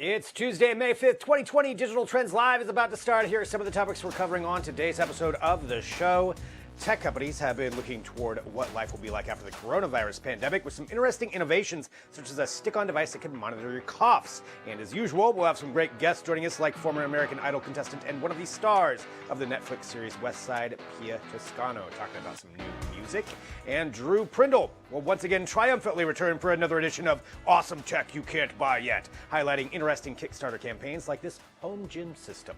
It's Tuesday, May 5th, 2020. Digital Trends Live is about to start. Here are some of the topics we're covering on today's episode of the show. Tech companies have been looking toward what life will be like after the coronavirus pandemic with some interesting innovations, such as a stick-on device that can monitor your coughs. And as usual, we'll have some great guests joining us, like former American Idol contestant and one of the stars of the Netflix series West Side, Pia Toscano, talking about some new music. And Drew Prindle will once again triumphantly return for another edition of Awesome Tech You Can't Buy Yet, highlighting interesting Kickstarter campaigns like this home gym system.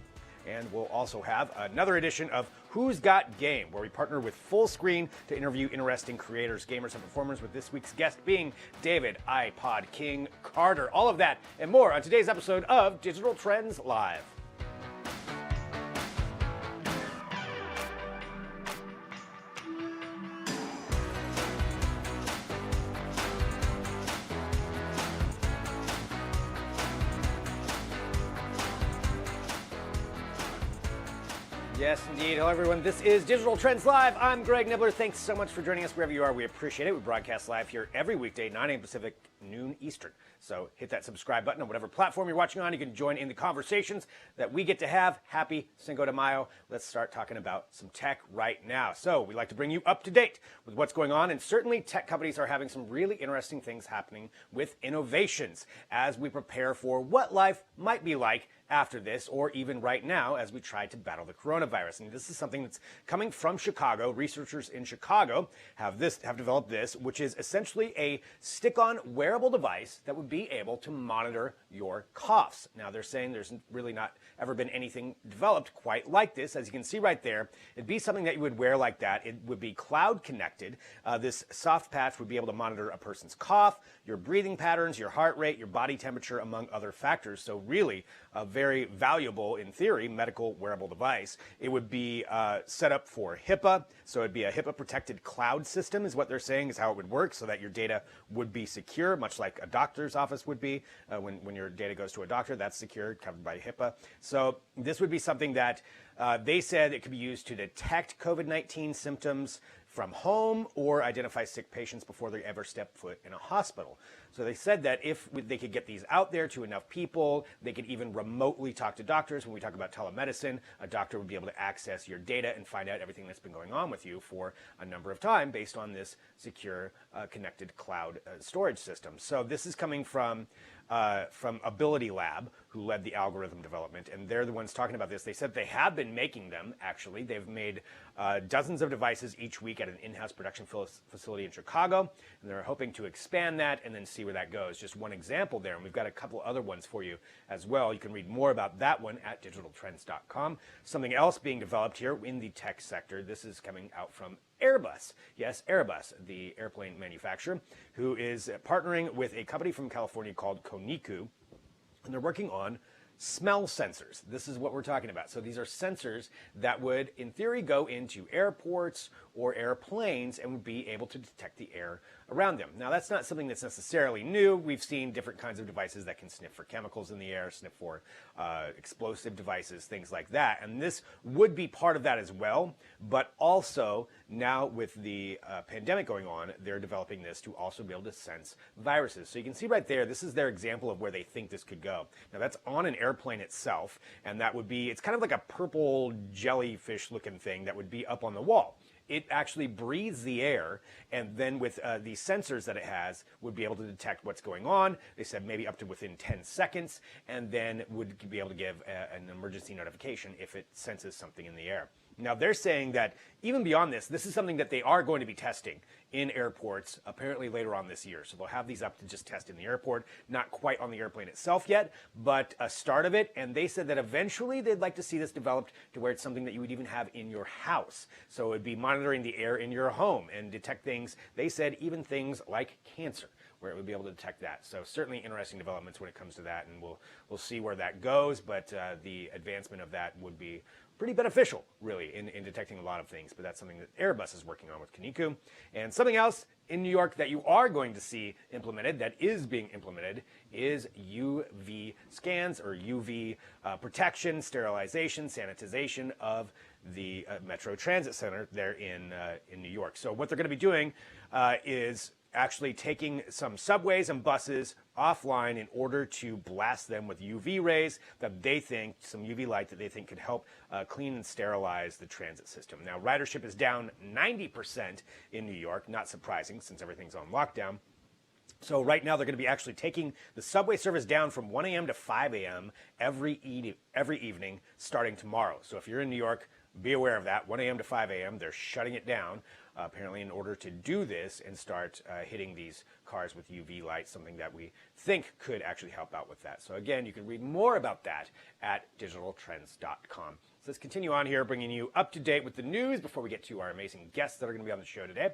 And we'll also have another edition of Who's Got Game, where we partner with Fullscreen to interview interesting creators, gamers, and performers, with this week's guest being David iPodKingCarter. All of that and more on today's episode of Digital Trends Live. Yes, indeed. Hello, everyone. This is Digital Trends Live. I'm Greg Nibbler. Thanks so much for joining us wherever you are. We appreciate it. We broadcast live here every weekday, 9 a.m. Pacific, noon Eastern. So hit that subscribe button on whatever platform you're watching on. You can join in the conversations that we get to have. Happy Cinco de Mayo. Let's start talking about some tech right now. So we like to bring you up to date with what's going on, and certainly tech companies are having some really interesting things happening with innovations as we prepare for what life might be like after this, or even right now as we try to battle the coronavirus. And this is something that's coming from Chicago. Researchers in Chicago have developed this, which is essentially a stick-on wearable device that would be able to monitor your coughs. Now, they're saying there's really not ever been anything developed quite like this. As you can see right there, it'd be something that you would wear like that. It would be cloud connected. This soft patch would be able to monitor a person's cough, your breathing patterns, your heart rate, your body temperature, among other factors. So really a very valuable, in theory, medical wearable device. It would be set up for HIPAA. So it'd be a HIPAA protected cloud system is what they're saying is how it would work, so that your data would be secure, much like a doctor's office would be. When your data goes to a doctor, that's secured, covered by HIPAA. So this would be something that they said it could be used to detect COVID-19 symptoms from home or identify sick patients before they ever step foot in a hospital. So they said that if they could get these out there to enough people, they could even remotely talk to doctors. When we talk about telemedicine, a doctor would be able to access your data and find out everything that's been going on with you for a number of time based on this secure connected cloud storage system. So this is coming from Ability Lab, who led the algorithm development, and they're the ones talking about this. They said they have been making them, actually. They've made dozens of devices each week at an in-house production facility in Chicago, and they're hoping to expand that and then see where that goes. Just one example there, and we've got a couple other ones for you as well. You can read more about that one at digitaltrends.com. Something else being developed here in the tech sector, this is coming out from Airbus. Yes, Airbus, the airplane manufacturer, who is partnering with a company from California called Koniku, and they're working on smell sensors. This is what we're talking about. So these are sensors that would, in theory, go into airports or airplanes and would be able to detect the air around them. Now, that's not something that's necessarily new. We've seen different kinds of devices that can sniff for chemicals in the air, sniff for explosive devices, things like that. And this would be part of that as well. But also, now with the pandemic going on, they're developing this to also be able to sense viruses. So you can see right there, this is their example of where they think this could go. Now, that's on an airplane itself, and that would be, it's kind of like a purple jellyfish looking thing that would be up on the wall. It actually breathes the air, and then with the sensors that it has, would be able to detect what's going on. They said maybe up to within 10 seconds, and then would be able to give an emergency notification if it senses something in the air. Now, they're saying that even beyond this, this is something that they are going to be testing in airports apparently later on this year. So they'll have these up to just test in the airport, not quite on the airplane itself yet, but a start of it. And they said that eventually they'd like to see this developed to where it's something that you would even have in your house. So it would be monitoring the air in your home and detect things. They said even things like cancer, where it would be able to detect that. So certainly interesting developments when it comes to that, and we'll see where that goes. But the advancement of that would be pretty beneficial, really, in detecting a lot of things. But that's something that Airbus is working on with Koniku. And something else in New York that you are going to see implemented, that is being implemented, is UV scans or UV protection, sterilization, sanitization of the Metro Transit Center there in New York. So what they're going to be doing is actually taking some subways and buses offline in order to blast them with UV rays that they think, some UV light that they think could help clean and sterilize the transit system. Now, ridership is down 90% in New York, not surprising since everything's on lockdown. So right now they're going to be actually taking the subway service down from 1 a.m. to 5 a.m. every evening starting tomorrow. So if you're in New York, be aware of that. 1 a.m. to 5 a.m. They're shutting it down, apparently in order to do this and start hitting these cars with UV light, something that we think could actually help out with that. So again, you can read more about that at digitaltrends.com. So let's continue on here, bringing you up to date with the news before we get to our amazing guests that are going to be on the show today.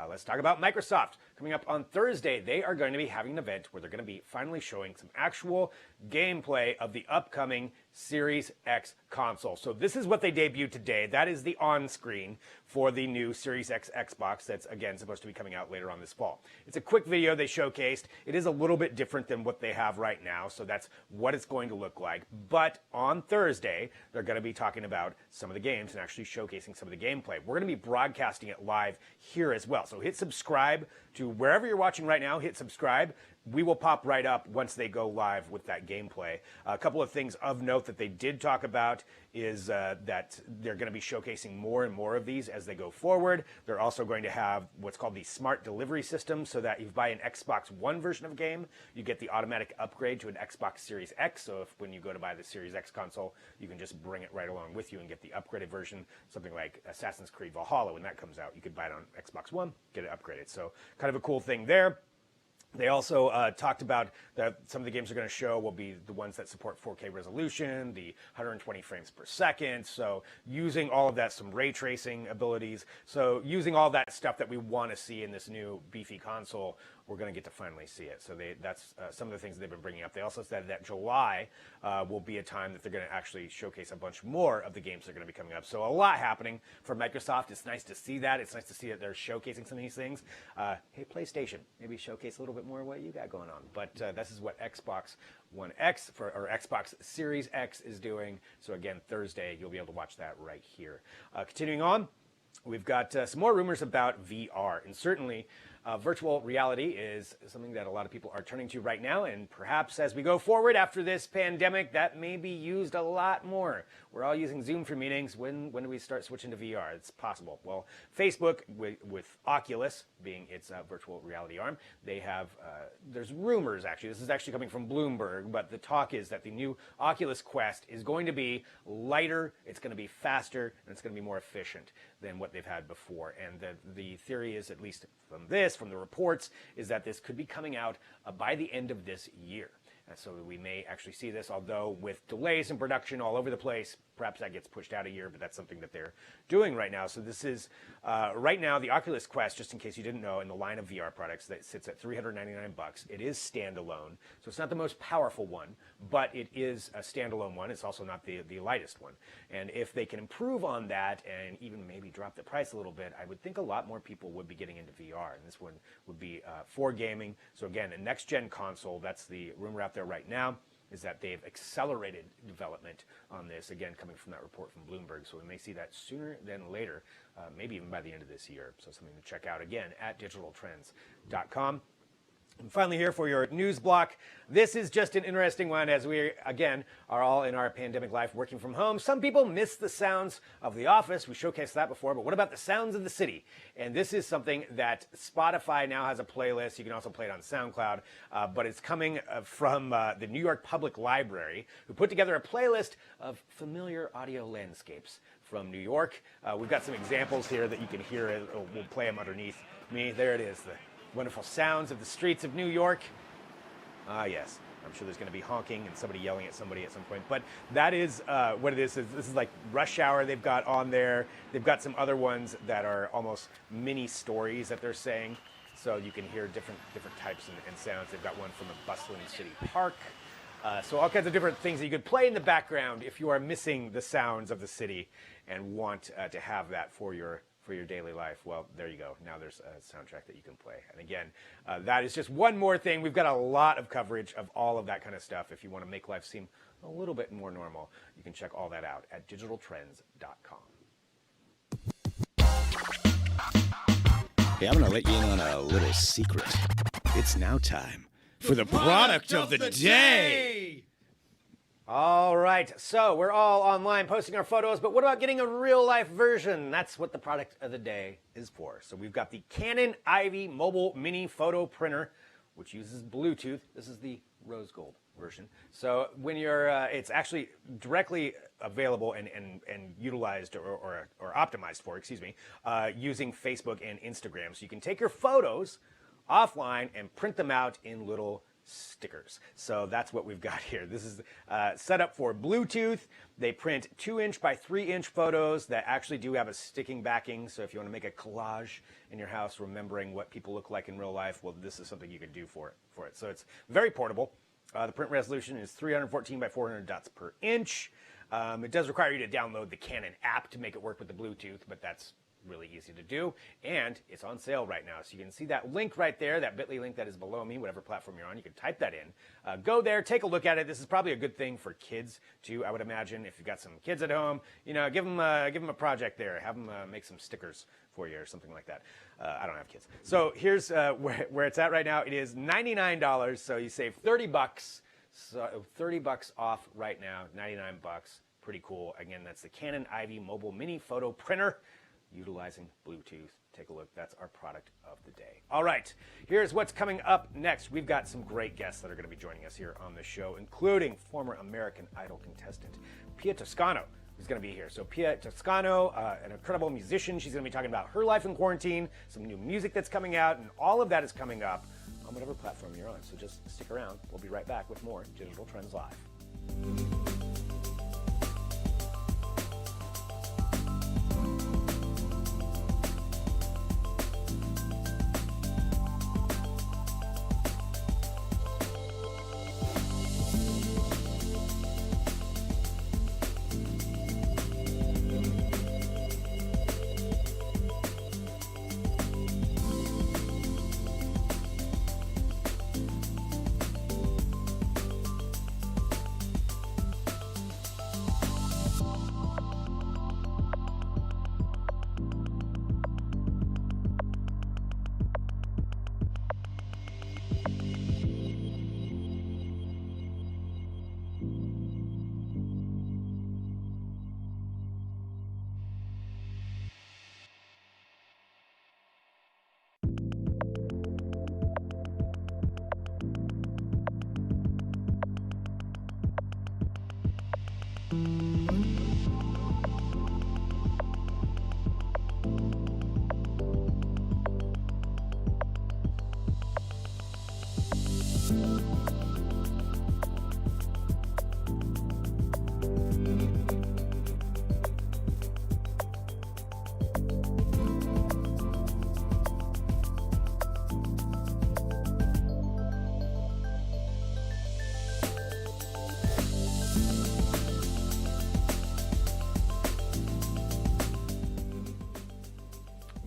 Let's talk about Microsoft. Coming up on Thursday, they are going to be having an event where they're going to be finally showing some actual gameplay of the upcoming Series X console. So this is what they debuted today. That is the on-screen for the new Series X Xbox that's, again, supposed to be coming out later on this fall. It's a quick video they showcased. It is a little bit different than what they have right now, so that's what it's going to look like. But on Thursday, they're going to be talking about some of the games and actually showcasing some of the gameplay. We're going to be broadcasting it live here as well. So hit subscribe to wherever you're watching right now. Hit subscribe. We will pop right up once they go live with that gameplay. A couple of things of note that they did talk about is that they're going to be showcasing more and more of these as they go forward. They're also going to have what's called the smart delivery system, so that if you buy an Xbox One version of a game, you get the automatic upgrade to an Xbox Series X. So if when you go to buy the Series X console, you can just bring it right along with you and get the upgraded version, something like Assassin's Creed Valhalla. When that comes out, you could buy it on Xbox One, get it upgraded. So kind of a cool thing there. They also talked about that some of the games they're going to show will be the ones that support 4K resolution, the 120 frames per second. So using all of that, some ray tracing abilities. So using all that stuff that we want to see in this new beefy console, we're going to get to finally see it. So that's some of the things they've been bringing up. They also said that July will be a time that they're going to actually showcase a bunch more of the games that are going to be coming up. So a lot happening for Microsoft. It's nice to see that. It's nice to see that they're showcasing some of these things. Hey, PlayStation, maybe showcase a little bit more of what you got going on. But this is what Xbox One X or Xbox Series X is doing. So again, Thursday, you'll be able to watch that right here. Continuing on, we've got some more rumors about VR. And certainly, virtual reality is something that a lot of people are turning to right now, and perhaps as we go forward after this pandemic, that may be used a lot more. We're all using Zoom for meetings. When do we start switching to VR? It's possible. Well, Facebook, with Oculus being its virtual reality arm, they have, there's rumors actually, this is actually coming from Bloomberg, but the talk is that the new Oculus Quest is going to be lighter, it's going to be faster, and it's going to be more efficient than what they've had before. And the theory is, at least from the reports, is that this could be coming out by the end of this year. So we may actually see this, although with delays in production all over the place, perhaps that gets pushed out a year, but that's something that they're doing right now. So this is, right now, the Oculus Quest, just in case you didn't know, in the line of VR products, that sits at $399. It is standalone, so it's not the most powerful one, but it is a standalone one. It's also not the lightest one. And if they can improve on that and even maybe drop the price a little bit, I would think a lot more people would be getting into VR, and this one would be for gaming. So again, a next-gen console, that's the rumor out there right now, is that they've accelerated development on this, again, coming from that report from Bloomberg. So we may see that sooner than later, maybe even by the end of this year. So something to check out, again, at digitaltrends.com. And finally here for your news block, this is just an interesting one as we, again, are all in our pandemic life working from home. Some people miss the sounds of the office. We showcased that before, but what about the sounds of the city? And this is something that Spotify now has a playlist. You can also play it on SoundCloud, but it's coming from the New York Public Library, who put together a playlist of familiar audio landscapes from New York. We've got some examples here that you can hear. We'll play them underneath me. There it is. The wonderful sounds of the streets of New York. Yes, I'm sure there's going to be honking and somebody yelling at somebody at some point. But that is what it is. This is like Rush Hour they've got on there. They've got some other ones that are almost mini stories that they're saying. So you can hear different types and sounds. They've got one from a bustling city park. So all kinds of different things that you could play in the background if you are missing the sounds of the city and want to have that for your daily life. Well, there you go. Now there's a soundtrack that you can play. And again, that is just one more thing. We've got a lot of coverage of all of that kind of stuff. If you want to make life seem a little bit more normal, you can check all that out at digitaltrends.com. Hey, I'm gonna let you in on a little secret. It's now time for the product of the day. All right, so we're all online posting our photos, but what about getting a real-life version? That's what the product of the day is for. So we've got the Canon Ivy Mobile Mini Photo Printer, which uses Bluetooth. This is the rose gold version. So when you're, it's actually directly available and utilized or optimized for, using Facebook and Instagram. So you can take your photos offline and print them out in little stickers. So that's what we've got here. This is set up for Bluetooth. They print 2-inch by 3-inch photos that actually do have a sticking backing. So if you want to make a collage in your house, remembering what people look like in real life, well, this is something you can do for it. So it's very portable. The print resolution is 314 by 400 dots per inch. It does require you to download the Canon app to make it work with the Bluetooth, but that's really easy to do, and it's on sale right now. So you can see that link right there, that bit.ly link that is below me, whatever platform you're on. You can type that in. Go there, take a look at it. This is probably a good thing for kids too, I would imagine. If you've got some kids at home, you know, give them a project there. Have them make some stickers for you or something like that. I don't have kids. So here's where it's at right now. It is $99, so you save $30. So $30 off right now, $99. Pretty cool. Again, that's the Canon Ivy Mobile Mini Photo Printer, utilizing Bluetooth. Take a look. That's our product of the day. All right, here's what's coming up next. We've got some great guests that are going to be joining us here on the show, including former American Idol contestant Pia Toscano, who's going to be here. So Pia Toscano, an incredible musician. She's going to be talking about her life in quarantine, some new music that's coming out, and all of that is coming up on whatever platform you're on. So just stick around. We'll be right back with more Digital Trends Live.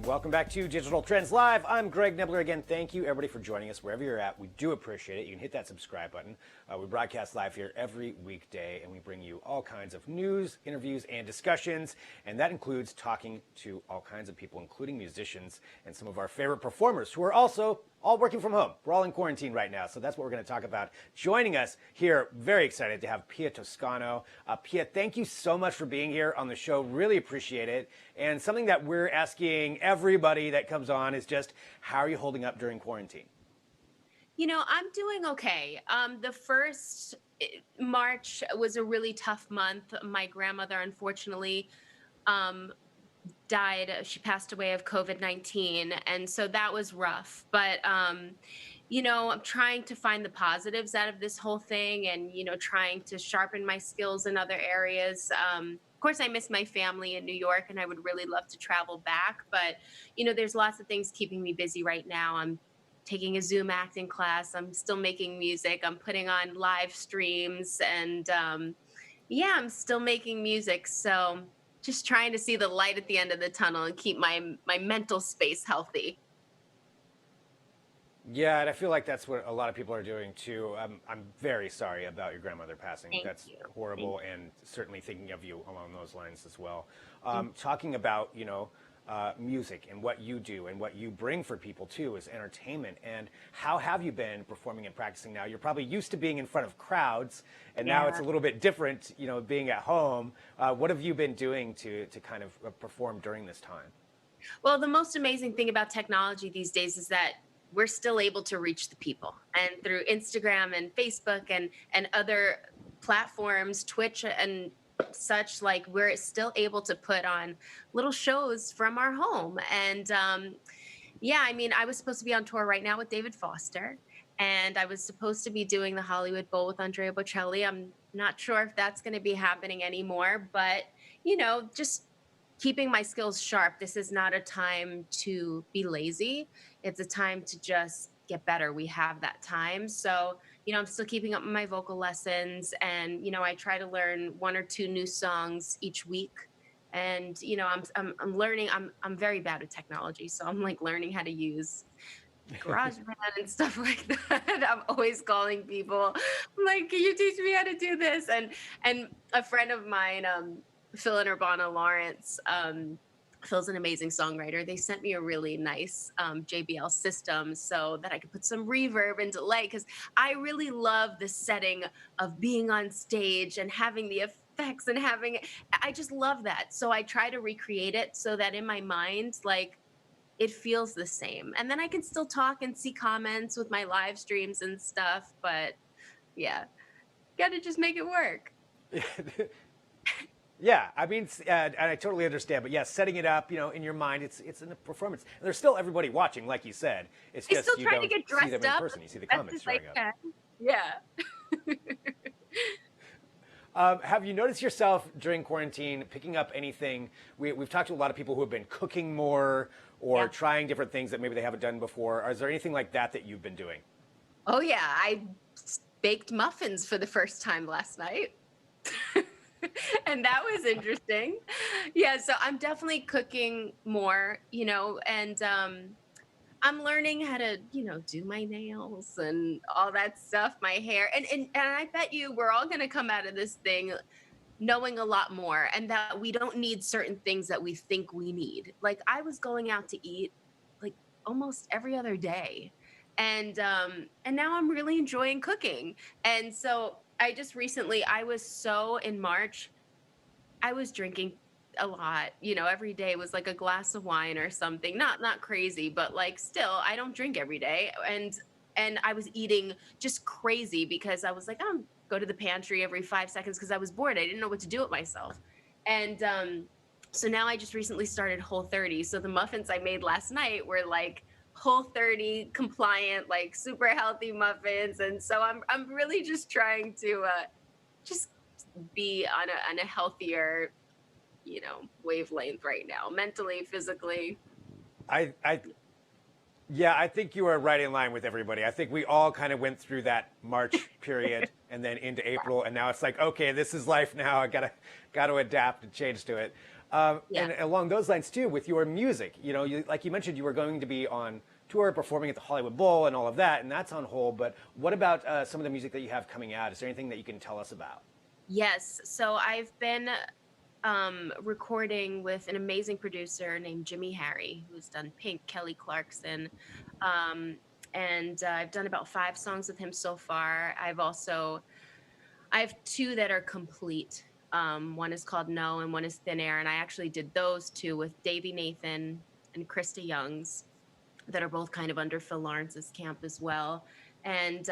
Welcome back to Digital Trends Live. I'm Greg Nibbler. Again, thank you everybody for joining us wherever you're at. We do appreciate it. You can hit that subscribe button. We broadcast live here every weekday, and we bring you all kinds of news, interviews, and discussions, and that includes talking to all kinds of people, including musicians and some of our favorite performers who are also all working from home. We're all in quarantine right now, so that's what we're going to talk about. Joining us here, very excited to have Pia Toscano. Pia, thank you so much for being here on the show. Really appreciate it. And something that we're asking everybody that comes on is just, how are you holding up during quarantine? You know, I'm doing okay. The first March was a really tough month. My grandmother, unfortunately, died. She passed away of COVID-19. And so that was rough. But, you know, I'm trying to find the positives out of this whole thing and, you know, trying to sharpen my skills in other areas. Of course, I miss my family in New York and I would really love to travel back. But, you know, there's lots of things keeping me busy right now. I'm taking a Zoom acting class. I'm still making music. I'm putting on live streams and yeah, I'm still making music. So just trying to see the light at the end of the tunnel and keep my mental space healthy. Yeah, and I feel like that's what a lot of people are doing too. I'm very sorry about your grandmother passing. That's horrible, and certainly thinking of you along those lines as well. Talking about, you know, music and what you do and what you bring for people too is entertainment. And how have you been performing and practicing now? You're probably used to being in front of crowds, and now it's a little bit different, being at home. What have you been doing to kind of perform during this time? Well, the most amazing thing about technology these days is that we're still able to reach the people, and through Instagram and Facebook and other platforms, Twitch and such, like we're still able to put on little shows from our home. And yeah, I mean, I was supposed to be on tour right now with David Foster, and I was supposed to be doing the Hollywood Bowl with Andrea Bocelli. I'm not sure if that's going to be happening anymore, but just keeping my skills sharp. This is not a time to be lazy. It's a time to just get better. We have that time. So, I'm still keeping up with my vocal lessons, and I try to learn one or two new songs each week. And I'm learning. I'm very bad at technology, so I'm like learning how to use GarageBand and stuff like that. I'm always calling people. I'm like, can you teach me how to do this? And a friend of mine, Phil and Urbana Lawrence, Phil's an amazing songwriter. They sent me a really nice JBL system so that I could put some reverb and delay, because I really love the setting of being on stage and having the effects and I just love that. So I try to recreate it so that in my mind, like, it feels the same. And then I can still talk and see comments with my live streams and stuff. But yeah, got to just make it work. Yeah, I mean, and I totally understand. But yeah, setting it up, in your mind, it's in the performance. And there's still everybody watching, like you said. It's I just still you try don't to get see them dressed in up person. You see the as comments best as showing I up. can. Yeah. Have you noticed yourself during quarantine picking up anything? We've talked to a lot of people who have been cooking more or trying different things that maybe they haven't done before. Is there anything like that you've been doing? Oh, yeah. I baked muffins for the first time last night. And that was interesting. Yeah, so I'm definitely cooking more, and I'm learning how to, do my nails and all that stuff, my hair. And I bet you we're all going to come out of this thing knowing a lot more, and that we don't need certain things that we think we need. Like, I was going out to eat like almost every other day. And now I'm really enjoying cooking. And so I was so in March, I was drinking a lot. Every day was like a glass of wine or something. Not crazy, but like still, I don't drink every day. And I was eating just crazy because I was like, I'm go to the pantry every 5 seconds because I was bored. I didn't know what to do with myself. And so now I just recently started Whole30. So the muffins I made last night were like Whole30 compliant, like super healthy muffins. And so I'm really just trying to just be on a healthier, wavelength right now, mentally, physically. I Yeah, I think you are right in line with everybody. I think we all kind of went through that March period and then into April, and now it's like, okay, this is life now. I gotta adapt and change to it. And along those lines too, with your music, like you mentioned, you were going to be on tour, performing at the Hollywood Bowl and all of that, and that's on hold. But what about some of the music that you have coming out? Is there anything that you can tell us about? Yes. So I've been recording with an amazing producer named Jimmy Harry, who's done Pink, Kelly Clarkson. And I've done about 5 songs with him so far. I have 2 that are complete. One is called No and one is Thin Air. And I actually did those 2 with Davey Nathan and Krista Youngs, that are both kind of under Phil Lawrence's camp as well. And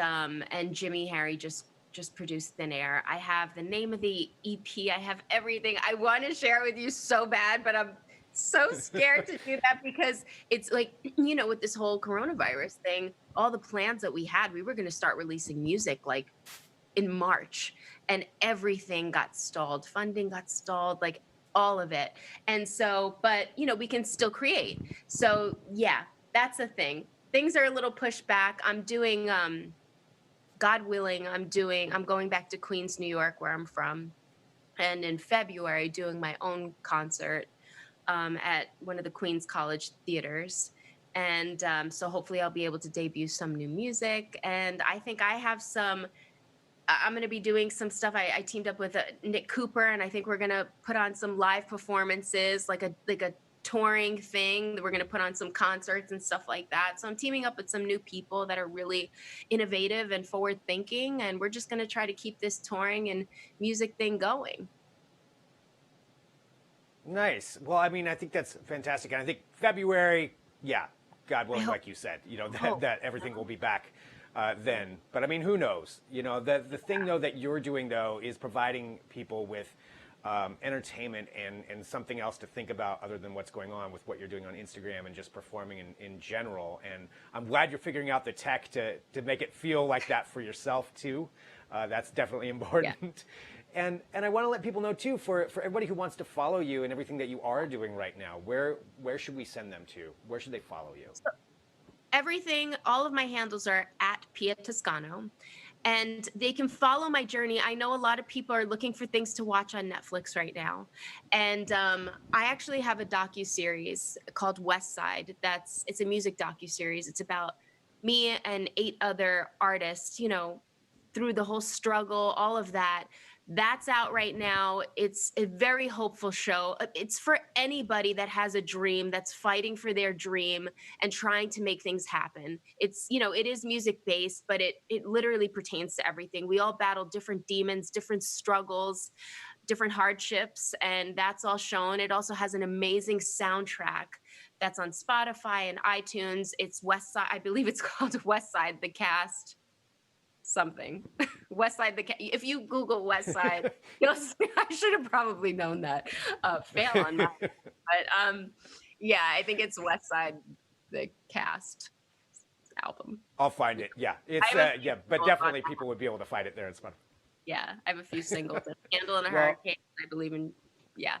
Jimmy Harry just produced Thin Air. I have the name of the EP. I have everything. I want to share with you so bad, but I'm so scared to do that because it's like, with this whole coronavirus thing, all the plans that we had, we were going to start releasing music like in March, and everything got stalled. Funding got stalled, like all of it. And so, but we can still create. So yeah, that's the thing. Things are a little pushed back. I'm doing, God willing, I'm going back to Queens, New York, where I'm from. And in February, doing my own concert at one of the Queens College theaters. And so hopefully I'll be able to debut some new music. And I think I'm going to be doing some stuff. I teamed up with Nick Cooper, and I think we're going to put on some live performances, like a touring thing. We're going to put on some concerts and stuff like that. So I'm teaming up with some new people that are really innovative and forward thinking. And we're just going to try to keep this touring and music thing going. Nice. Well, I mean, I think that's fantastic. And I think February, yeah, God willing, like you said, that everything will be back then. But I mean, who knows? The thing, though, that you're doing, though, is providing people with entertainment and something else to think about other than what's going on with what you're doing on Instagram and just performing in general. And I'm glad you're figuring out the tech to make it feel like that for yourself, too. That's definitely important. Yeah. And I want to let people know, too, for everybody who wants to follow you and everything that you are doing right now, where should we send them to? Where should they follow you? So everything, all of my handles are at Pia Toscano. And they can follow my journey. I know a lot of people are looking for things to watch on Netflix right now. And I actually have a docuseries called West Side. It's a music docuseries. It's about me and 8 other artists, through the whole struggle, all of that. That's out right now. It's a very hopeful show. It's for anybody that has a dream, that's fighting for their dream and trying to make things happen. It's, it is music based, but it literally pertains to everything. We all battle different demons, different struggles, different hardships, and that's all shown. It also has an amazing soundtrack that's on Spotify and iTunes. It's West Side, I believe it's called West Side, the cast. Something. West Side, if you Google West Side, you'll see, I should have probably known that. Fail on that. But yeah, I think it's West Side, the cast album. I'll find it. Yeah, it's but definitely people would be able to find it there in Spotify. Yeah, I have a few singles. Candle in a Hurricane, I believe in. Yeah.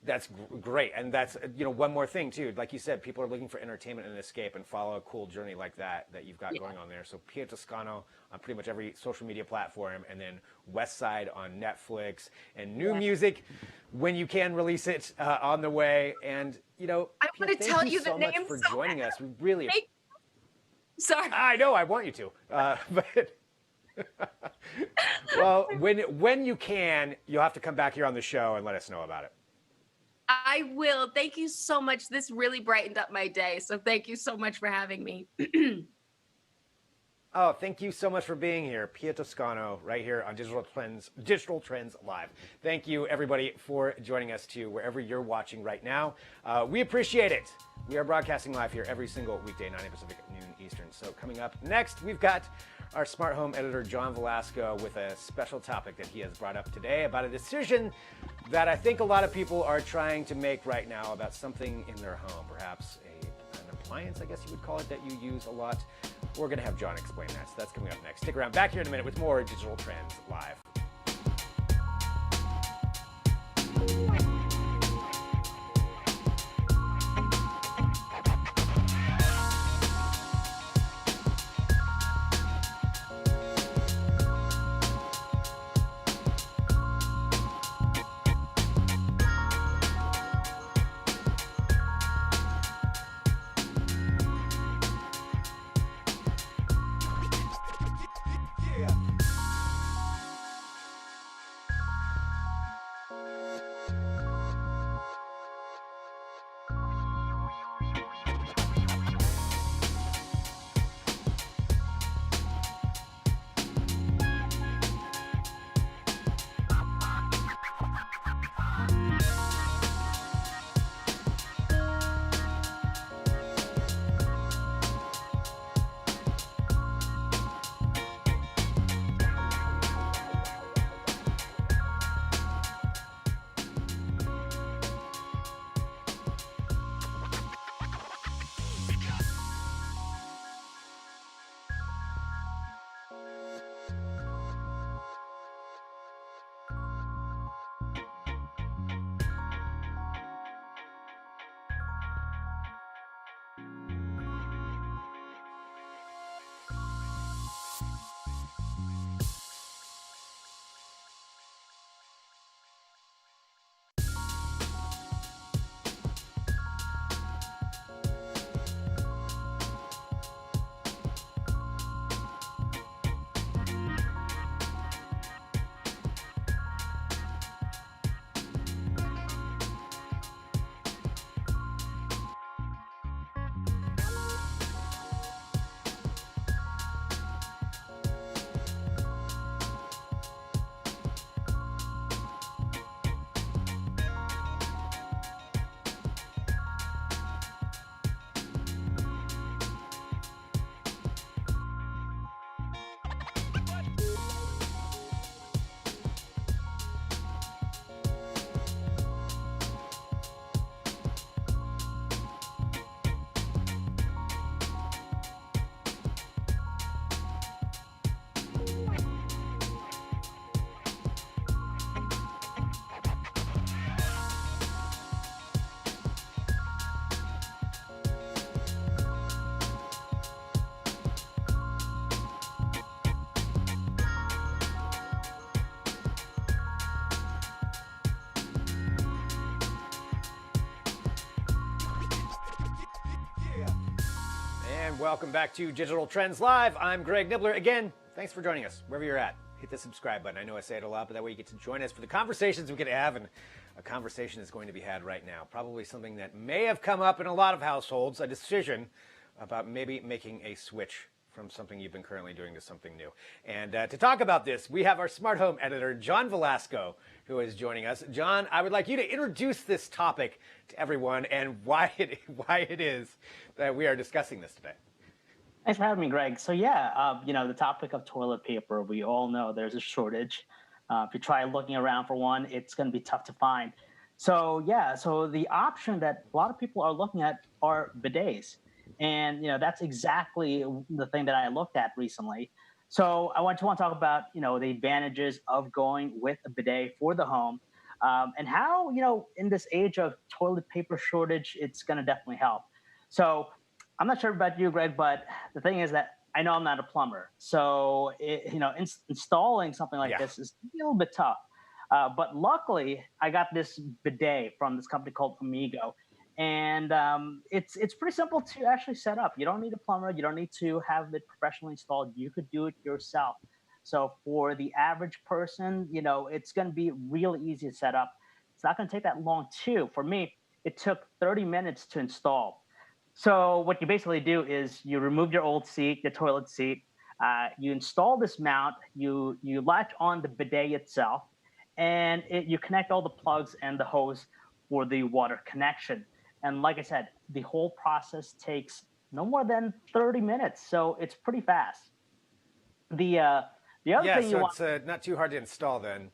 That's great. And that's, one more thing, too. Like you said, people are looking for entertainment and escape and follow a cool journey like that you've got going on there. So Pia Toscano on pretty much every social media platform, and then West Side on Netflix, and new music when you can release it on the way. And, I want to tell you the name for joining us. We really... Sorry. I know, I want you to. But... well, when you can, you'll have to come back here on the show and let us know about it. I will. Thank you so much. This really brightened up my day. So thank you so much for having me. Oh, thank you so much for being here. Pia Toscano, right here on Digital Trends Live. Thank you, everybody, for joining us, too, wherever you're watching right now. We appreciate it. We are broadcasting live here every single weekday, 9 a.m. Pacific, noon Eastern. So coming up next, we've got our smart home editor, John Velasco, with a special topic that he has brought up today about a decision that I think a lot of people are trying to make right now about something in their home, perhaps an appliance, I guess you would call it, that you use a lot. We're going to have John explain that, so that's coming up next. Stick around, back here in a minute with more Digital Trends Live. And welcome back to Digital Trends Live. I'm Greg Nibbler. Again, thanks for joining us, wherever you're at. Hit the subscribe button. I know I say it a lot, but that way you get to join us for the conversations we could have, and a conversation is going to be had right now. Probably something that may have come up in a lot of households, a decision about maybe making a switch from something you've been currently doing to something new. And to talk about this, we have our smart home editor, John Velasco, who is joining us. John, I would like you to introduce this topic to everyone and why it is that we are discussing this today. Thanks for having me, Greg. So yeah, the topic of toilet paper, we all know there's a shortage. If you try looking around for one, it's going to be tough to find. So yeah, so the option that a lot of people are looking at are bidets. And, that's exactly the thing that I looked at recently. So I want to talk about, the advantages of going with a bidet for the home, and how, in this age of toilet paper shortage, it's going to definitely help. So I'm not sure about you, Greg, but the thing is that I know I'm not a plumber. So, installing something like this is a little bit tough. But luckily, I got this bidet from this company called Amigo. And it's pretty simple to actually set up. You don't need a plumber. You don't need to have it professionally installed. You could do it yourself. So for the average person, it's going to be really easy to set up. It's not going to take that long too. For me, it took 30 minutes to install. So what you basically do is you remove your old seat, your toilet seat. You install this mount. You latch on the bidet itself, and you connect all the plugs and the hose for the water connection. And like I said, the whole process takes no more than 30 minutes, so it's pretty fast. The other thing you want, it's not too hard to install then.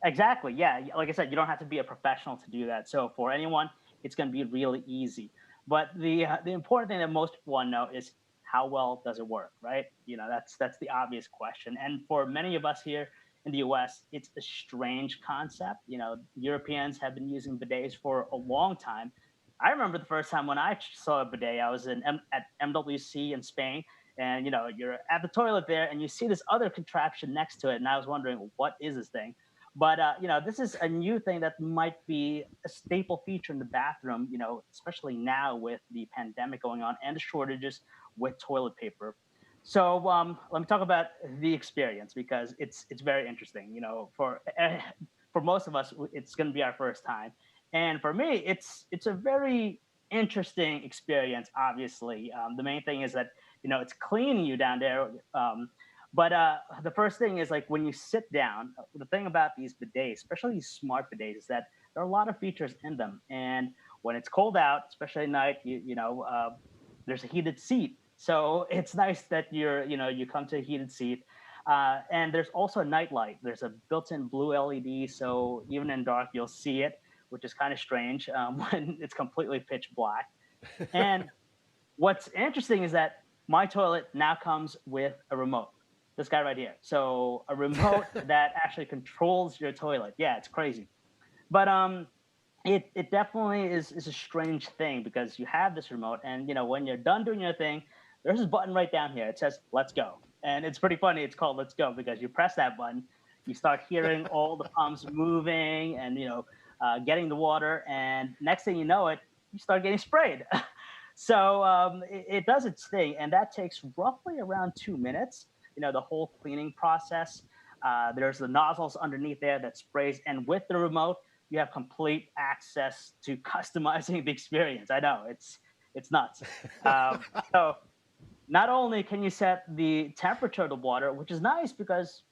exactly, yeah. Like I said, you don't have to be a professional to do that. So for anyone, it's going to be really easy. But the important thing that most people want to know is how well does it work, right? That's the obvious question. And for many of us here in the U.S., it's a strange concept. Europeans have been using bidets for a long time. I remember the first time when I saw a bidet, I was at MWC in Spain, and you're at the toilet there, and you see this other contraption next to it, and I was wondering, what is this thing? But this is a new thing that might be a staple feature in the bathroom. Especially now with the pandemic going on and the shortages with toilet paper. So let me talk about the experience because it's very interesting. For most of us, it's going to be our first time. And for me, it's a very interesting experience. Obviously, the main thing is that it's cleaning you down there. But the first thing is like when you sit down. The thing about these bidets, especially these smart bidets, is that there are a lot of features in them. And when it's cold out, especially at night, there's a heated seat. So it's nice that you come to a heated seat. And there's also a night light. There's a built-in blue LED, so even in dark you'll see it, which is kind of strange when it's completely pitch black. And what's interesting is that my toilet now comes with a remote. This guy right here. So a remote that actually controls your toilet. Yeah, it's crazy. But it definitely is a strange thing because you have this remote, and when you're done doing your thing, there's this button right down here. It says "Let's go," and it's pretty funny. It's called "Let's go" because you press that button, you start hearing all the pumps moving, and getting the water, and next thing you know it, you start getting sprayed. So it does its thing, and that takes roughly around 2 minutes. The whole cleaning process. There's the nozzles underneath there that sprays, and with the remote, you have complete access to customizing the experience. I know it's nuts. So not only can you set the temperature of the water, which is nice because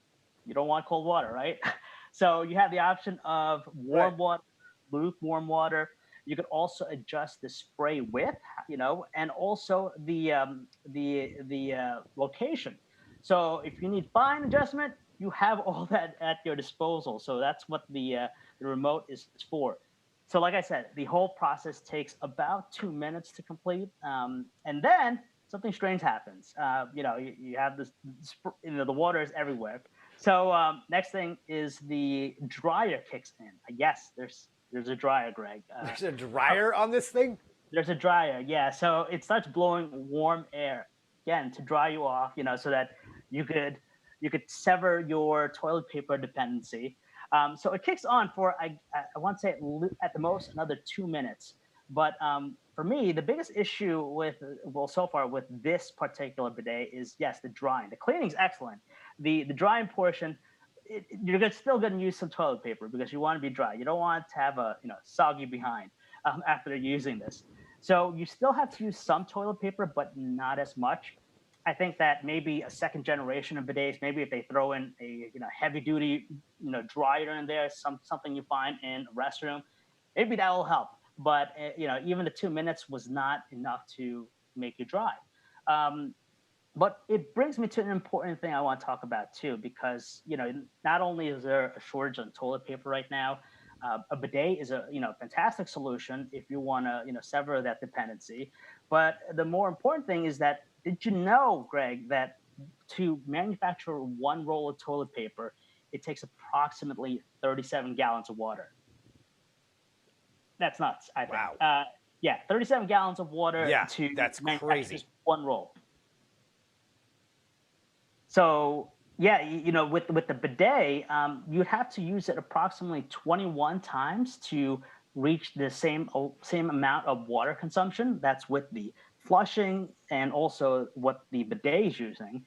you don't want cold water, right? So you have the option of warm water, lukewarm water. You could also adjust the spray width, and also the location. So if you need fine adjustment, you have all that at your disposal. So that's what the remote is for. So like I said, the whole process takes about 2 minutes to complete, and then something strange happens. You have this, the water is everywhere. So next thing is the dryer kicks in. Yes, there's a dryer, Greg. There's a dryer on this thing? There's a dryer, yeah. So it starts blowing warm air, again, to dry you off, so that you could sever your toilet paper dependency. So it kicks on for I want to say at the most another 2 minutes. But for me, the biggest issue with, well, so far with this particular bidet is, yes, the drying. The cleaning's excellent. The drying portion, you're still going to use some toilet paper because you want to be dry. You don't want to have a soggy behind after using this. So you still have to use some toilet paper, but not as much. I think that maybe a second generation of bidets, maybe if they throw in a heavy duty dryer in there, something you find in a restroom, maybe that will help. But even the 2 minutes was not enough to make you dry. But it brings me to an important thing I want to talk about too, because not only is there a shortage on toilet paper right now, a bidet is a fantastic solution if you want to sever that dependency. But the more important thing is that, did you know, Greg, that to manufacture one roll of toilet paper, it takes approximately 37 gallons of water. That's nuts, I think. Wow. Yeah, 37 gallons of water to that's manufacture crazy. just one roll. So yeah, with the bidet, you'd have to use it approximately 21 times to reach the same amount of water consumption. That's with the flushing and also what the bidet is using.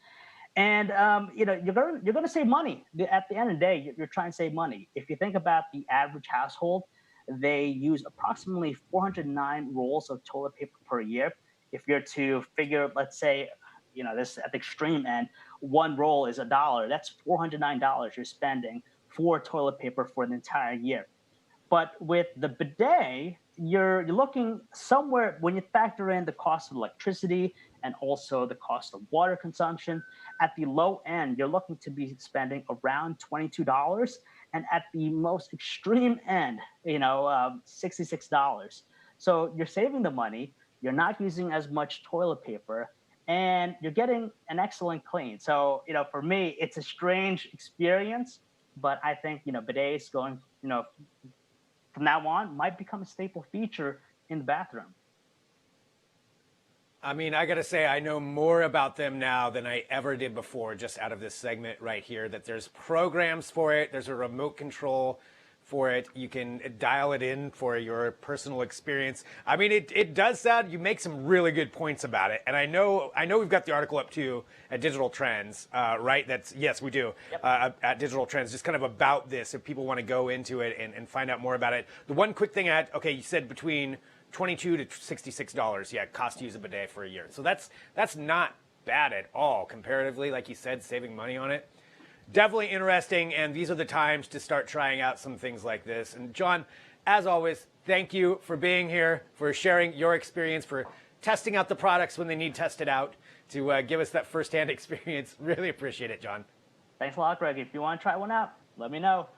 And you're gonna save money. At the end of the day, you're trying to save money. If you think about the average household, they use approximately 409 rolls of toilet paper per year. If you're to figure, let's say, this at the extreme end, one roll is $1. That's $409 you're spending for toilet paper for the entire year. But with the bidet, you're looking somewhere, when you factor in the cost of electricity and also the cost of water consumption, at the low end, you're looking to be spending around $22. And at the most extreme end, $66. So you're saving the money. You're not using as much toilet paper, and you're getting an excellent clean. So, for me, it's a strange experience, but I think, bidets going, from now on might become a staple feature in the bathroom. I mean, I got to say, I know more about them now than I ever did before, just out of this segment right here, that there's programs for it. There's a remote control for it. You can dial it in for your personal experience. I mean, it does sound, you make some really good points about it. And I know we've got the article up too at Digital Trends, right? Yes, we do. Yep. At Digital Trends, just kind of about this, if people want to go into it and find out more about it. The one quick thing okay, you said between $22 to $66, it costs to use a bidet for a year. So that's not bad at all comparatively, like you said, saving money on it. Definitely interesting, and these are the times to start trying out some things like this. And John, as always, thank you for being here, for sharing your experience, for testing out the products when they need tested out, to give us that firsthand experience. Really appreciate it, John. Thanks a lot, Greg. If you want to try one out, let me know.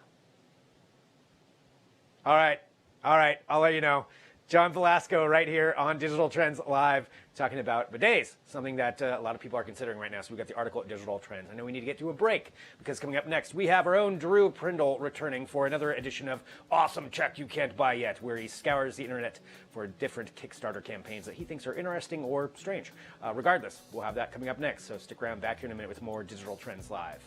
All right. I'll let you know. John Velasco right here on Digital Trends Live talking about bidets, something that a lot of people are considering right now. So we've got the article at Digital Trends. I know we need to get to a break because coming up next, we have our own Drew Prindle returning for another edition of Awesome Check You Can't Buy Yet, where he scours the internet for different Kickstarter campaigns that he thinks are interesting or strange. Regardless, we'll have that coming up next. So stick around, back here in a minute with more Digital Trends Live.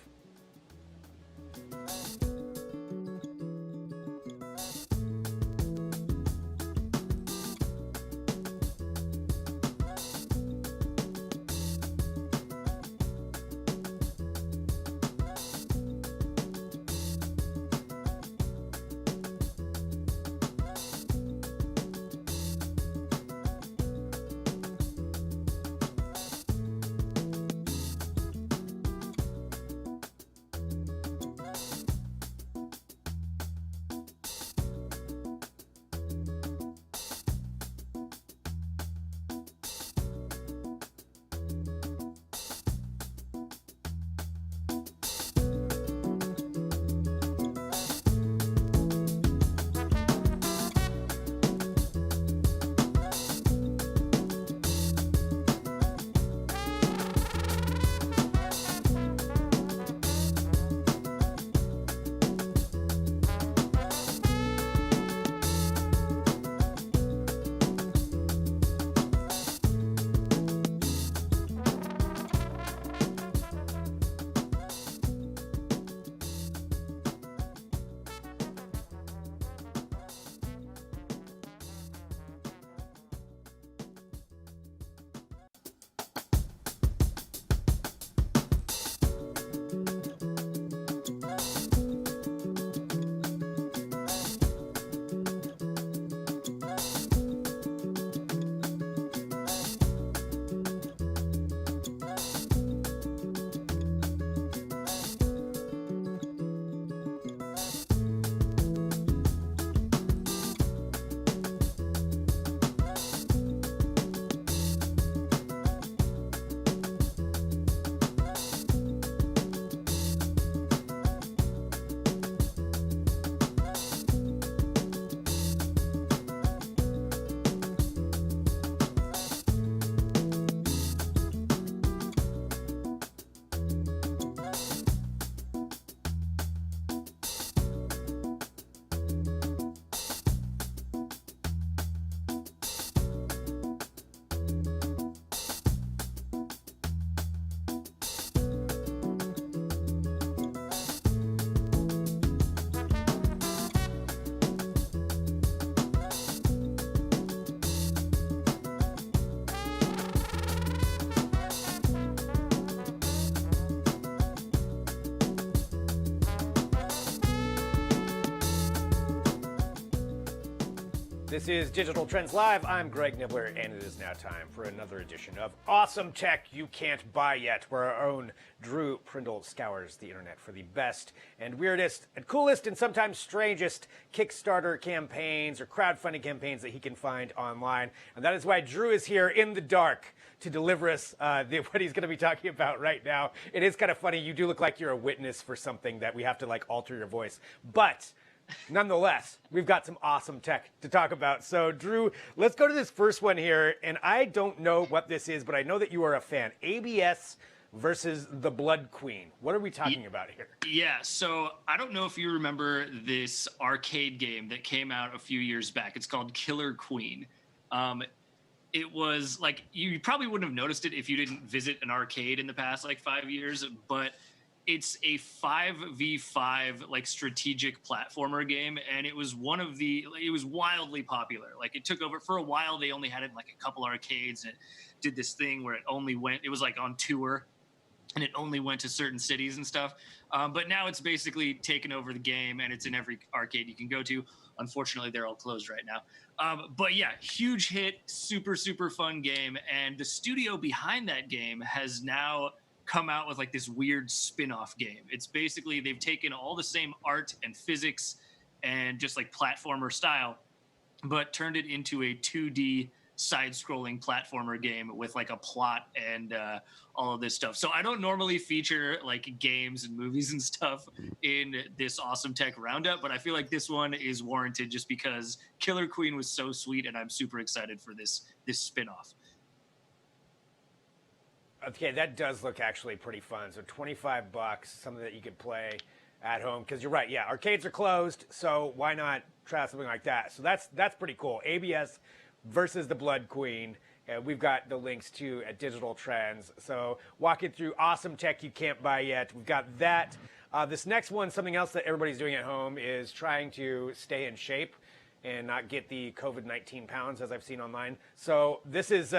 This is Digital Trends Live. I'm Greg Nibbler, and it is now time for another edition of Awesome Tech You Can't Buy Yet, where our own Drew Prindle scours the internet for the best and weirdest and coolest and sometimes strangest Kickstarter campaigns or crowdfunding campaigns that he can find online. And that is why Drew is here in the dark to deliver us what he's going to be talking about right now. It is kind of funny. You do look like you're a witness for something that we have to like alter your voice. But nonetheless, we've got some awesome tech to talk about. So, Drew, let's go to this first one here. And I don't know what this is, but I know that you are a fan. ABS versus the Blood Queen. What are we talking about here? Yeah, so I don't know if you remember this arcade game that came out a few years back. It's called Killer Queen. It was like, you probably wouldn't have noticed it if you didn't visit an arcade in the past like 5 years, but it's a 5v5 like strategic platformer game, and it was wildly popular. Like, it took over for a while. They only had it in like a couple arcades, and did this thing where it was like on tour, and it only went to certain cities and stuff. But now it's basically taken over the game, and it's in every arcade you can go to. Unfortunately, they're all closed right now. But yeah, huge hit, super, super fun game. And the studio behind that game has now come out with like this weird spin-off game. It's basically, they've taken all the same art and physics and just like platformer style, but turned it into a 2D side-scrolling platformer game with like a plot and all of this stuff. So I don't normally feature like games and movies and stuff in this awesome tech roundup, but I feel like this one is warranted just because Killer Queen was so sweet, and I'm super excited for this spin-off. Okay, that does look actually pretty fun. So $25, something that you could play at home. Because you're right, yeah, arcades are closed, so why not try something like that? So that's pretty cool. ABS versus the Blood Queen. And we've got the links too at Digital Trends. So walking through awesome tech you can't buy yet. We've got that. This next one, something else that everybody's doing at home, is trying to stay in shape and not get the COVID-19 pounds, as I've seen online. So this is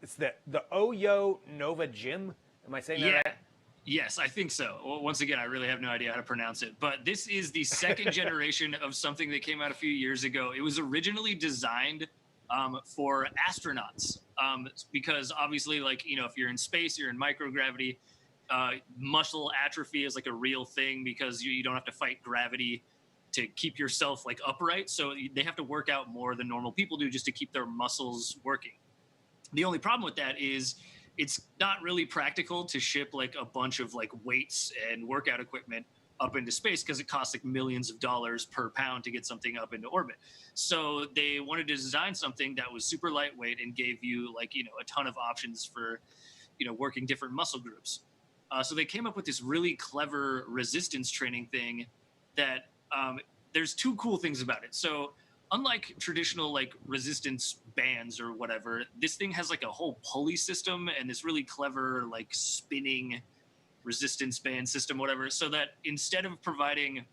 it's the Oyo Nova Gym. Am I saying that right? Yes, I think so. Well, once again, I really have no idea how to pronounce it. But this is the second generation of something that came out a few years ago. It was originally designed for astronauts, because obviously, like, you know, if you're in space, you're in microgravity. Muscle atrophy is like a real thing because you don't have to fight gravity to keep yourself like upright. So they have to work out more than normal people do just to keep their muscles working. The only problem with that is it's not really practical to ship like a bunch of like weights and workout equipment up into space, because it costs like millions of dollars per pound to get something up into orbit. So they wanted to design something that was super lightweight and gave you like, you know, a ton of options for, you know, working different muscle groups. So they came up with this really clever resistance training thing that there's two cool things about it. So unlike traditional like resistance bands or whatever, this thing has like a whole pulley system and this really clever like spinning resistance band system, whatever, so that instead of providing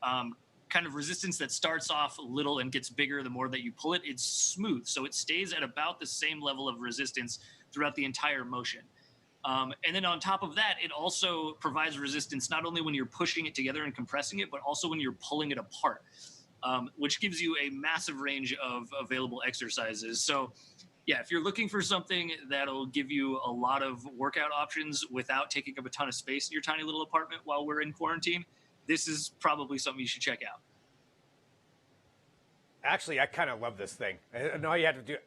kind of resistance that starts off little and gets bigger the more that you pull it, it's smooth. So it stays at about the same level of resistance throughout the entire motion. And then on top of that, it also provides resistance not only when you're pushing it together and compressing it, but also when you're pulling it apart, which gives you a massive range of available exercises. So yeah, if you're looking for something that'll give you a lot of workout options without taking up a ton of space in your tiny little apartment while we're in quarantine, this is probably something you should check out. Actually, I kind of love this thing. And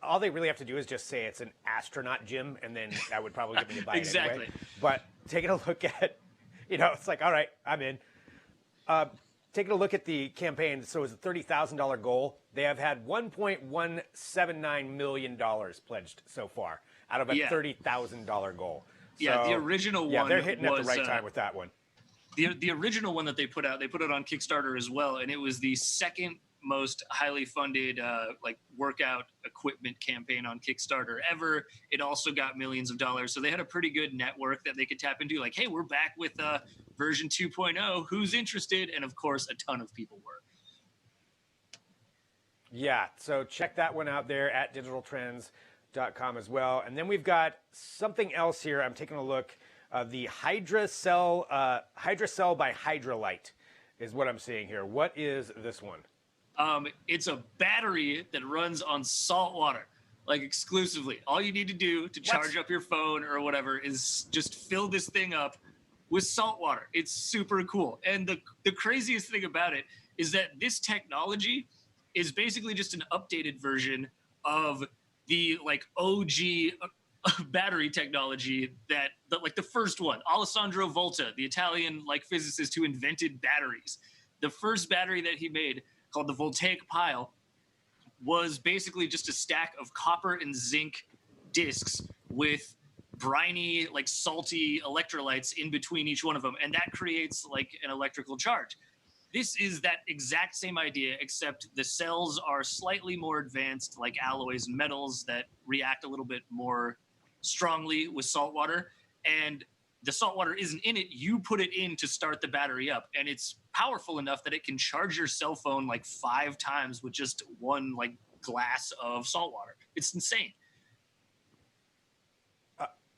all they really have to do is just say it's an astronaut gym, and then that would probably get me to buy it Exactly. anyway. But taking a look at, you know, it's like, all right, I'm in. Taking a look at the campaign, so it was a $30,000 goal. They have had $1.179 million pledged so far out of a $30,000 goal. Yeah, So, the original one. Yeah, they're hitting at the was, right time with that one. The original one that they put out on Kickstarter as well, and it was the second most highly funded like workout equipment campaign on Kickstarter ever. It also got millions of dollars, so they had a pretty good network that they could tap into. Like, hey, we're back with version 2.0. Who's interested? And of course, a ton of people were. Yeah, so check that one out there at digitaltrends.com as well. And then we've got something else here. I'm taking a look. The Hydra Cell by Hydrolite is what I'm seeing here. What is this one? It's a battery that runs on salt water, like exclusively. All you need to do to charge up your phone or whatever is just fill this thing up with salt water. It's super cool. And the craziest thing about it is that this technology is basically just an updated version of the like OG battery technology that like the first one, Alessandro Volta, the Italian like physicist who invented batteries. The first battery that he made, called the voltaic pile, was basically just a stack of copper and zinc discs with briny, like salty electrolytes in between each one of them, and that creates like an electrical charge. This is that exact same idea, except the cells are slightly more advanced, like alloys and metals that react a little bit more strongly with salt water. And the salt water isn't in it. You put it in to start the battery up, and it's powerful enough that it can charge your cell phone like 5 times with just one like glass of salt water. It's insane.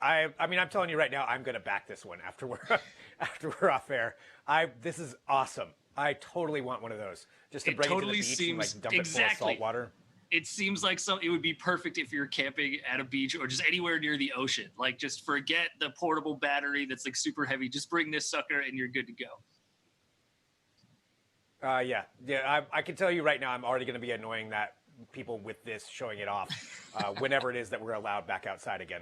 I mean, I'm telling you right now, I'm going to back this one after we're off air. This is awesome. I totally want one of those just to bring it to the beach and like dump it full of salt water. It seems like it would be perfect if you're camping at a beach or just anywhere near the ocean. Like, just forget the portable battery that's like super heavy. Just bring this sucker and you're good to go. Yeah. I can tell you right now, I'm already going to be annoying that people with this, showing it off whenever it is that we're allowed back outside again.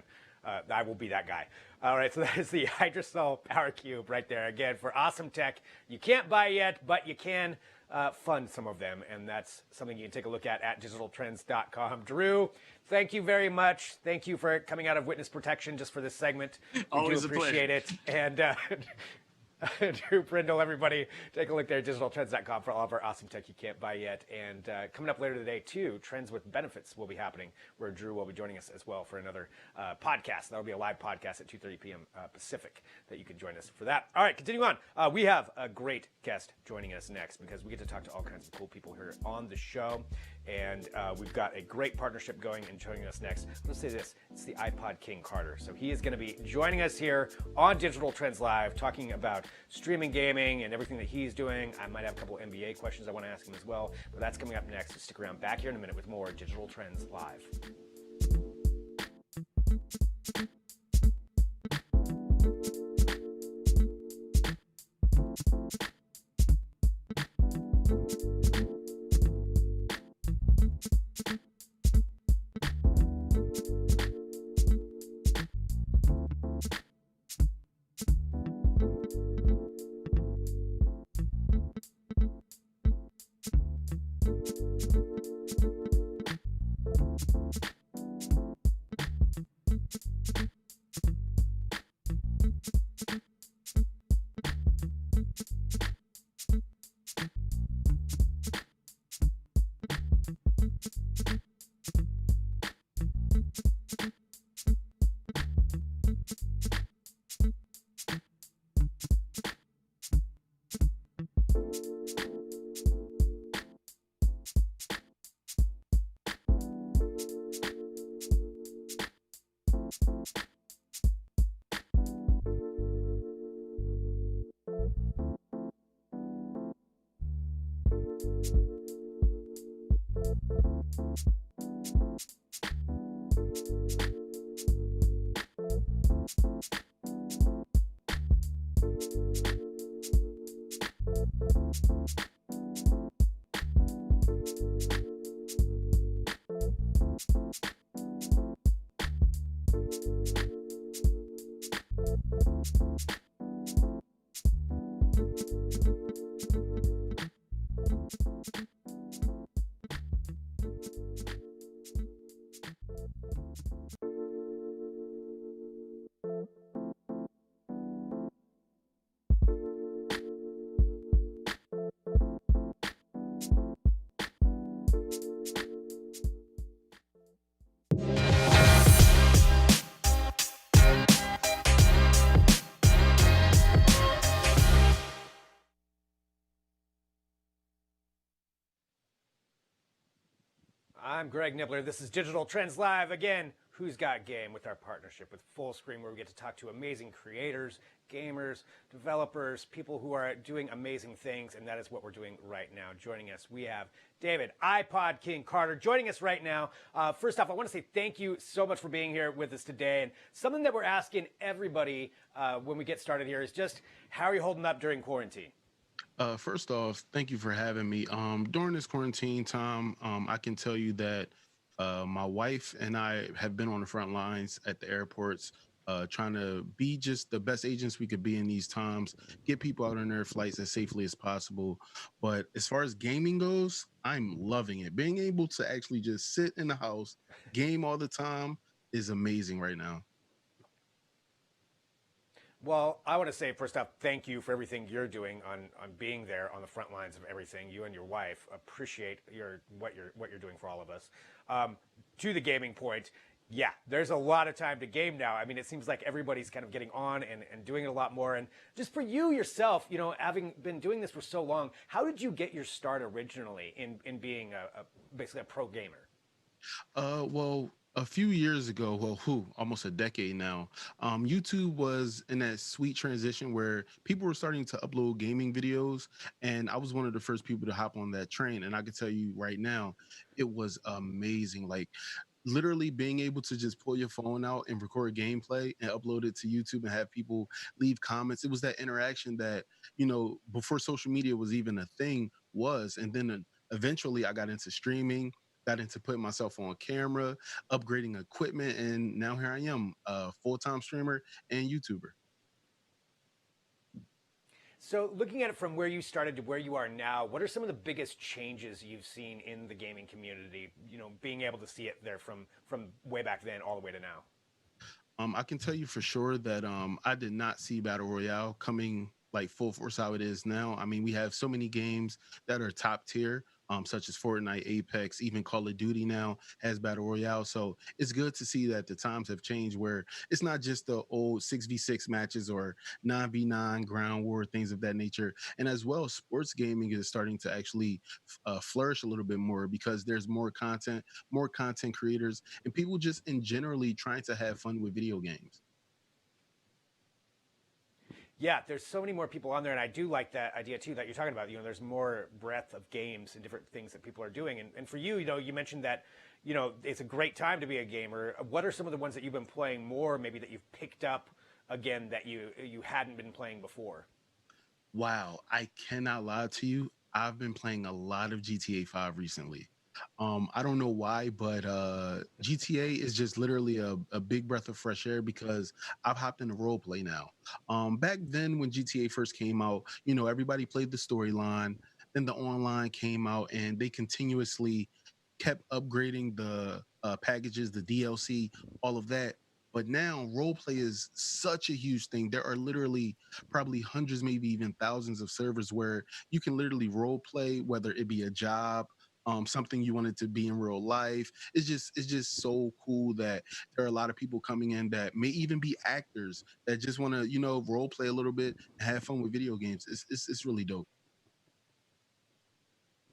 I will be that guy. All right, so that is the Hydrosol Power Cube right there. Again, for awesome tech. You can't buy yet, but you can fund some of them, and that's something you can take a look at digitaltrends.com. Drew, thank you very much. Thank you for coming out of witness protection just for this segment. Always do appreciate it. And Drew Brindle, everybody, take a look there at digitaltrends.com for all of our awesome tech you can't buy yet. And coming up later today, too, Trends with Benefits will be happening, where Drew will be joining us as well for another podcast. That'll be a live podcast at 2:30 p.m. Pacific that you can join us for that. All right, continue on. We have a great guest joining us next because we get to talk to all kinds of cool people here on the show. And we've got a great partnership going and joining us next. Let's say this, it's the iPodKingCarter. So he is going to be joining us here on Digital Trends Live, talking about streaming gaming and everything that he's doing. I might have a couple NBA questions I want to ask him as well, but that's coming up next. So stick around back here in a minute with more Digital Trends Live. I'm Greg Nibbler. This is Digital Trends Live. Again, Who's Got Game with our partnership with Full Screen, where we get to talk to amazing creators, gamers, developers, people who are doing amazing things, and that is what we're doing right now. Joining us, we have David iPodKingCarter joining us right now. First off, I want to say thank you so much for being here with us today. And something that we're asking everybody when we get started here is just, how are you holding up during quarantine? First off, thank you for having me. During this quarantine time, I can tell you that my wife and I have been on the front lines at the airports, trying to be just the best agents we could be in these times, get people out on their flights as safely as possible. But as far as gaming goes, I'm loving it. Being able to actually just sit in the house, game all the time is amazing right now. Well, I want to say first off, thank you for everything you're doing on being there on the front lines of everything. You and your wife appreciate what you're doing for all of us. To the gaming point, yeah, there's a lot of time to game now. I mean, it seems like everybody's kind of getting on and doing it a lot more. And just for you yourself, having been doing this for so long, how did you get your start originally in being basically a pro gamer? Well, a few years ago, almost a decade now, YouTube was in that sweet transition where people were starting to upload gaming videos, and I was one of the first people to hop on that train. And I can tell you right now, it was amazing. Like literally being able to just pull your phone out and record gameplay and upload it to YouTube and have people leave comments. It was that interaction that, before social media was even a thing was. And then eventually I got into streaming, got into putting myself on camera, upgrading equipment. And now here I am, a full-time streamer and YouTuber. So, looking at it from where you started to where you are now, what are some of the biggest changes you've seen in the gaming community? Being able to see it there from way back then all the way to now. I can tell you for sure that I did not see Battle Royale coming like full force how it is now. I mean, we have so many games that are top tier, such as Fortnite, Apex, even Call of Duty now has Battle Royale. So it's good to see that the times have changed where it's not just the old 6v6 matches or 9v9 ground war, things of that nature. And as well, sports gaming is starting to actually flourish a little bit more because there's more content creators, and people just in generally trying to have fun with video games. Yeah, there's so many more people on there, and I do like that idea too that you're talking about. There's more breadth of games and different things that people are doing. And for you, you mentioned that, it's a great time to be a gamer. What are some of the ones that you've been playing more, maybe that you've picked up again that you hadn't been playing before? Wow, I cannot lie to you. I've been playing a lot of GTA 5 recently. I don't know why, but GTA is just literally a big breath of fresh air because I've hopped into role play now. Back then, when GTA first came out, everybody played the storyline. Then the online came out, and they continuously kept upgrading the packages, the DLC, all of that. But now role play is such a huge thing. There are literally probably hundreds, maybe even thousands of servers where you can literally role play, whether it be a job, something you wanted to be in real life. It's just so cool that there are a lot of people coming in that may even be actors that just want to role play a little bit and have fun with video games. It's really dope.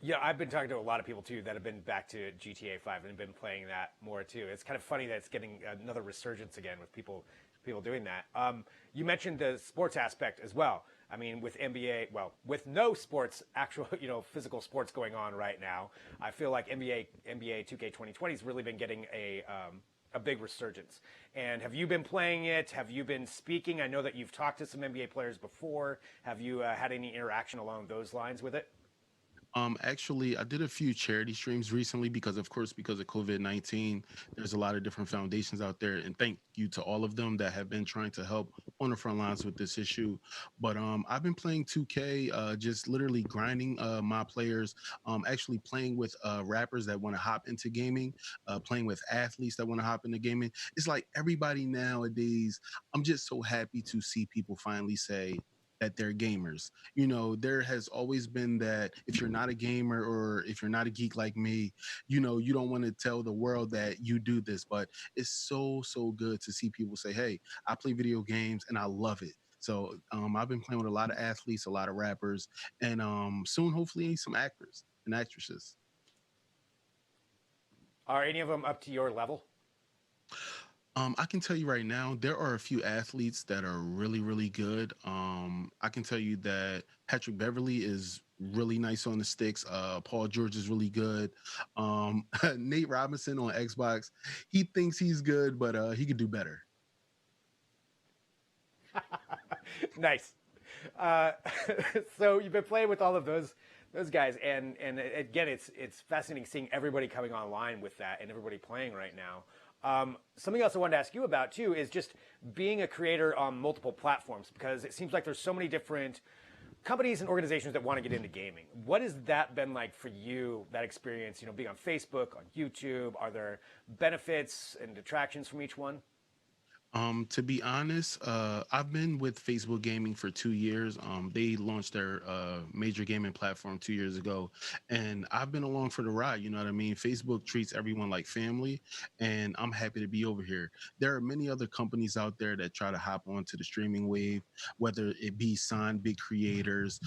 Yeah, I've been talking to a lot of people too that have been back to GTA 5 and been playing that more too. It's kind of funny that it's getting another resurgence again with people doing that. You mentioned the sports aspect as well. I mean, with NBA, well, with no sports, actual physical sports going on right now, I feel like NBA 2K 2020 has really been getting a big resurgence. And have you been playing it? Have you been speaking? I know that you've talked to some NBA players before. Have you had any interaction along those lines with it? Actually, I did a few charity streams recently because, of course, because of COVID-19, there's a lot of different foundations out there, and thank you to all of them that have been trying to help on the front lines with this issue. But I've been playing 2K, just literally grinding my players, actually playing with rappers that want to hop into gaming, playing with athletes that want to hop into gaming. It's like everybody nowadays. I'm just so happy to see people finally say that they're gamers. There has always been that if you're not a gamer or if you're not a geek like me, you don't want to tell the world that you do this. But it's so, so good to see people say, hey, I play video games and I love it. So I've been playing with a lot of athletes, a lot of rappers, and soon, hopefully, some actors and actresses. Are any of them up to your level? I can tell you right now, there are a few athletes that are really, really good. I can tell you that Patrick Beverly is really nice on the sticks. Paul George is really good. Nate Robinson on Xbox, he thinks he's good, but he could do better. Nice. Uh, so you've been playing with all of those guys, and again, it's fascinating seeing everybody coming online with that and everybody playing right now. Something else I wanted to ask you about too is just being a creator on multiple platforms, because it seems like there's so many different companies and organizations that want to get into gaming. What has that been like for you, that experience, being on Facebook, on YouTube? Are there benefits and detractions from each one? To be honest, I've been with Facebook Gaming for 2 years. They launched their major gaming platform 2 years ago, and I've been along for the ride. You know what I mean? Facebook treats everyone like family, and I'm happy to be over here. There are many other companies out there that try to hop onto the streaming wave, whether it be sign big creators,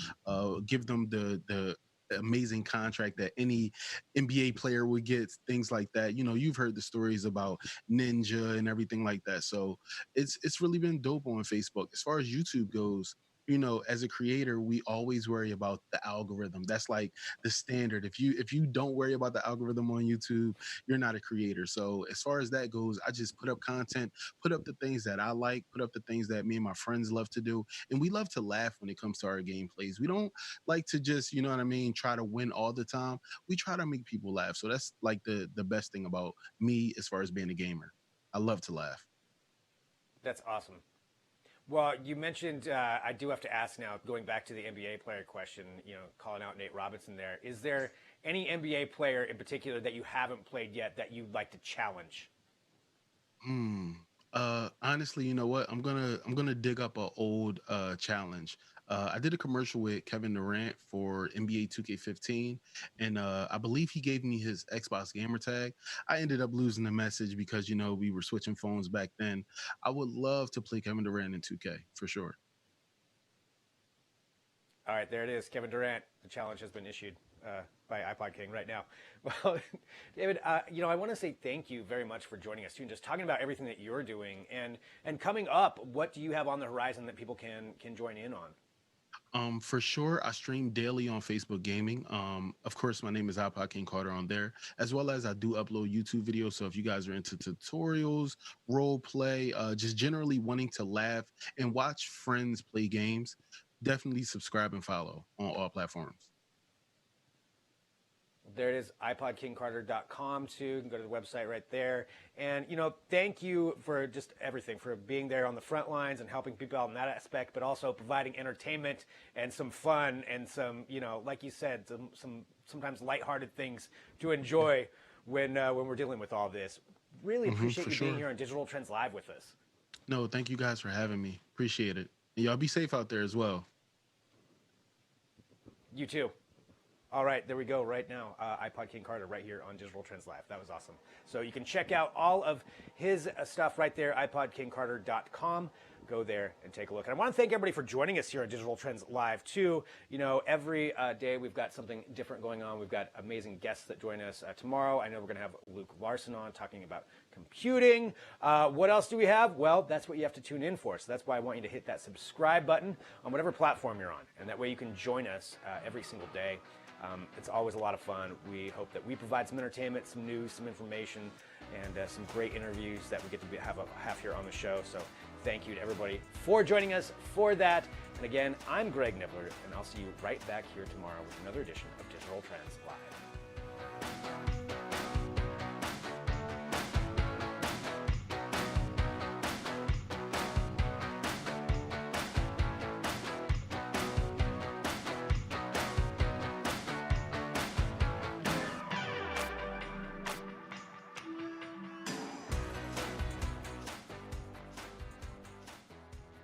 give them the amazing contract that any NBA player would get, things like that. You know, you've heard the stories about Ninja and everything like that. So it's really been dope on Facebook. As far as YouTube goes, you know, as a creator, we always worry about the algorithm. That's like the standard. If you don't worry about the algorithm on YouTube, you're not a creator. So as far as that goes, I just put up content, put up the things that I like, put up the things that me and my friends love to do. And we love to laugh when it comes to our gameplays. We don't like to just, you know what I mean, try to win all the time. We try to make people laugh. So that's like the best thing about me as far as being a gamer. I love to laugh. That's awesome. Well, you mentioned, I do have to ask now, going back to the NBA player question, calling out Nate Robinson there. Is there any NBA player in particular that you haven't played yet that you'd like to challenge? Hmm. Honestly, you know what? I'm gonna dig up a old challenge. I did a commercial with Kevin Durant for NBA 2K15, and I believe he gave me his Xbox gamer tag. I ended up losing the message because we were switching phones back then. I would love to play Kevin Durant in 2K for sure. All right, there it is. Kevin Durant. The challenge has been issued by iPod King right now. Well, David, I want to say thank you very much for joining us too, and just talking about everything that you're doing and coming up. What do you have on the horizon that people can join in on? For sure, I stream daily on Facebook Gaming. Of course, my name is iPodKingCarter on there, as well as I do upload YouTube videos. So if you guys are into tutorials, role play, just generally wanting to laugh and watch friends play games, definitely subscribe and follow on all platforms. There it is, iPodKingCarter.com too. You can go to the website right there. And, thank you for just everything, for being there on the front lines and helping people out in that aspect, but also providing entertainment and some fun and some, like you said, some sometimes lighthearted things to enjoy when we're dealing with all this. Really appreciate you being here on Digital Trends Live with us. No, thank you guys for having me. Appreciate it. And y'all be safe out there as well. You too. All right, there we go right now. iPod King Carter right here on Digital Trends Live. That was awesome. So you can check out all of his stuff right there, iPodKingCarter.com. Go there and take a look. And I want to thank everybody for joining us here on Digital Trends Live too. Every day we've got something different going on. We've got amazing guests that join us tomorrow. I know we're going to have Luke Larson on talking about computing. What else do we have? Well, that's what you have to tune in for. So that's why I want you to hit that subscribe button on whatever platform you're on. And that way you can join us every single day. It's always a lot of fun. We hope that we provide some entertainment, some news, some information, and some great interviews that we get to have here on the show. So thank you to everybody for joining us for that. And again, I'm Greg Nibbler, and I'll see you right back here tomorrow with another edition of Digital Trends Live.